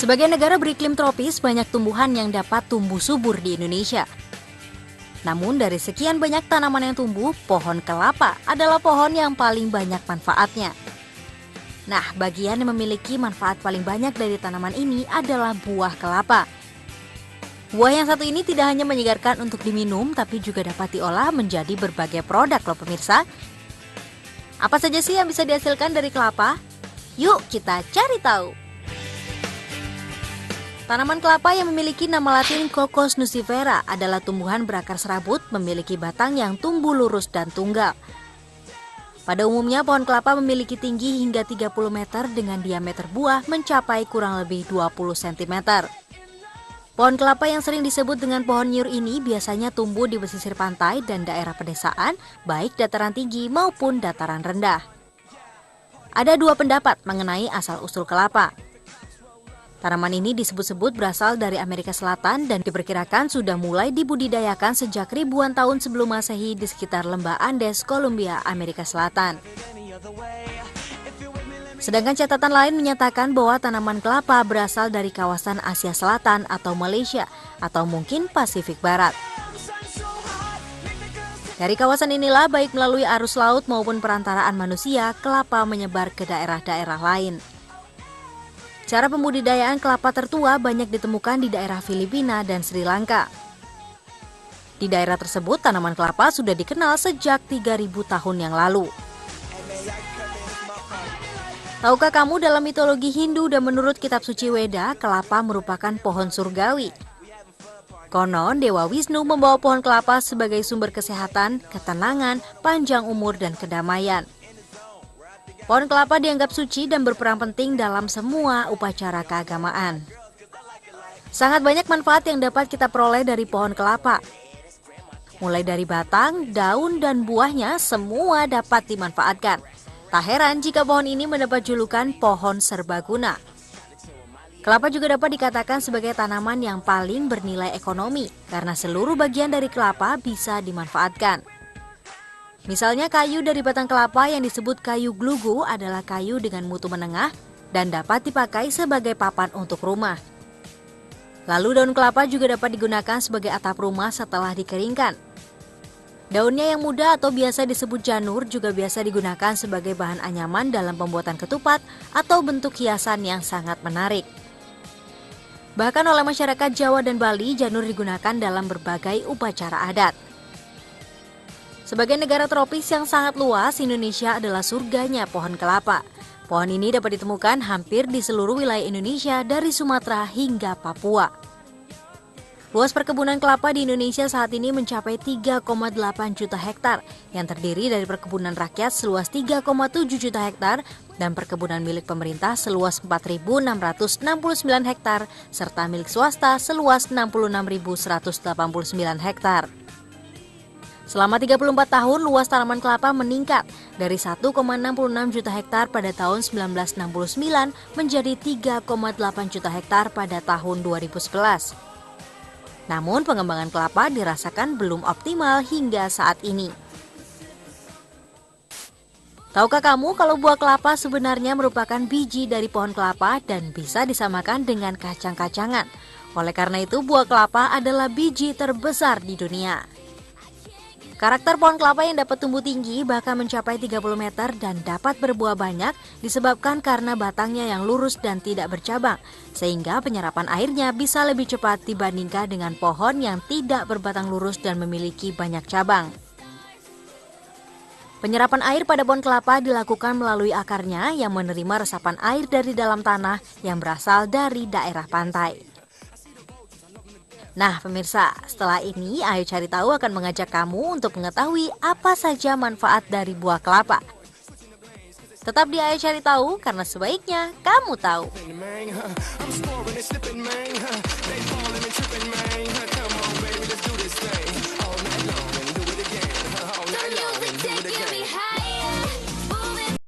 Sebagai negara beriklim tropis, banyak tumbuhan yang dapat tumbuh subur di Indonesia. Namun dari sekian banyak tanaman yang tumbuh, pohon kelapa adalah pohon yang paling banyak manfaatnya. Nah, bagian yang memiliki manfaat paling banyak dari tanaman ini adalah buah kelapa. Buah yang satu ini tidak hanya menyegarkan untuk diminum, tapi juga dapat diolah menjadi berbagai produk loh pemirsa. Apa saja sih yang bisa dihasilkan dari kelapa? Yuk kita cari tahu. Tanaman kelapa yang memiliki nama latin Cocos nucifera adalah tumbuhan berakar serabut memiliki batang yang tumbuh lurus dan tunggal. Pada umumnya pohon kelapa memiliki tinggi hingga 30 meter dengan diameter buah mencapai kurang lebih 20 cm. Pohon kelapa yang sering disebut dengan pohon nyur ini biasanya tumbuh di pesisir pantai dan daerah pedesaan, baik dataran tinggi maupun dataran rendah. Ada dua pendapat mengenai asal-usul kelapa. Tanaman ini disebut-sebut berasal dari Amerika Selatan dan diperkirakan sudah mulai dibudidayakan sejak ribuan tahun sebelum Masehi di sekitar lembah Andes, Kolombia, Amerika Selatan. Sedangkan catatan lain menyatakan bahwa tanaman kelapa berasal dari kawasan Asia Selatan atau Malaysia, atau mungkin Pasifik Barat. Dari kawasan inilah, baik melalui arus laut maupun perantaraan manusia, kelapa menyebar ke daerah-daerah lain. Cara pembudidayaan kelapa tertua banyak ditemukan di daerah Filipina dan Sri Lanka. Di daerah tersebut, tanaman kelapa sudah dikenal sejak 3.000 tahun yang lalu. Tahukah kamu dalam mitologi Hindu dan menurut kitab suci Weda, kelapa merupakan pohon surgawi. Konon, Dewa Wisnu membawa pohon kelapa sebagai sumber kesehatan, ketenangan, panjang umur, dan kedamaian. Pohon kelapa dianggap suci dan berperan penting dalam semua upacara keagamaan. Sangat banyak manfaat yang dapat kita peroleh dari pohon kelapa. Mulai dari batang, daun, dan buahnya, semua dapat dimanfaatkan. Tak heran jika pohon ini mendapat julukan pohon serbaguna. Kelapa juga dapat dikatakan sebagai tanaman yang paling bernilai ekonomi, karena seluruh bagian dari kelapa bisa dimanfaatkan. Misalnya kayu dari batang kelapa yang disebut kayu glugu adalah kayu dengan mutu menengah dan dapat dipakai sebagai papan untuk rumah. Lalu daun kelapa juga dapat digunakan sebagai atap rumah setelah dikeringkan. Daunnya yang muda atau biasa disebut janur juga biasa digunakan sebagai bahan anyaman dalam pembuatan ketupat atau bentuk hiasan yang sangat menarik. Bahkan oleh masyarakat Jawa dan Bali, janur digunakan dalam berbagai upacara adat. Sebagai negara tropis yang sangat luas, Indonesia adalah surganya pohon kelapa. Pohon ini dapat ditemukan hampir di seluruh wilayah Indonesia dari Sumatera hingga Papua. Luas perkebunan kelapa di Indonesia saat ini mencapai 3,8 juta hektar, yang terdiri dari perkebunan rakyat seluas 3,7 juta hektar dan perkebunan milik pemerintah seluas 4.669 hektar, serta milik swasta seluas 66.189 hektar. Selama 34 tahun, luas tanaman kelapa meningkat dari 1,66 juta hektar pada tahun 1969 menjadi 3,8 juta hektar pada tahun 2011. Namun, pengembangan kelapa dirasakan belum optimal hingga saat ini. Tahukah kamu kalau buah kelapa sebenarnya merupakan biji dari pohon kelapa dan bisa disamakan dengan kacang-kacangan? Oleh karena itu, buah kelapa adalah biji terbesar di dunia. Karakter pohon kelapa yang dapat tumbuh tinggi bahkan mencapai 30 meter dan dapat berbuah banyak disebabkan karena batangnya yang lurus dan tidak bercabang, sehingga penyerapan airnya bisa lebih cepat dibandingkan dengan pohon yang tidak berbatang lurus dan memiliki banyak cabang. Penyerapan air pada pohon kelapa dilakukan melalui akarnya yang menerima resapan air dari dalam tanah yang berasal dari daerah pantai. Nah pemirsa, setelah ini Ayo Cari Tahu akan mengajak kamu untuk mengetahui apa saja manfaat dari buah kelapa. Tetap di Ayo Cari Tahu karena sebaiknya kamu tahu.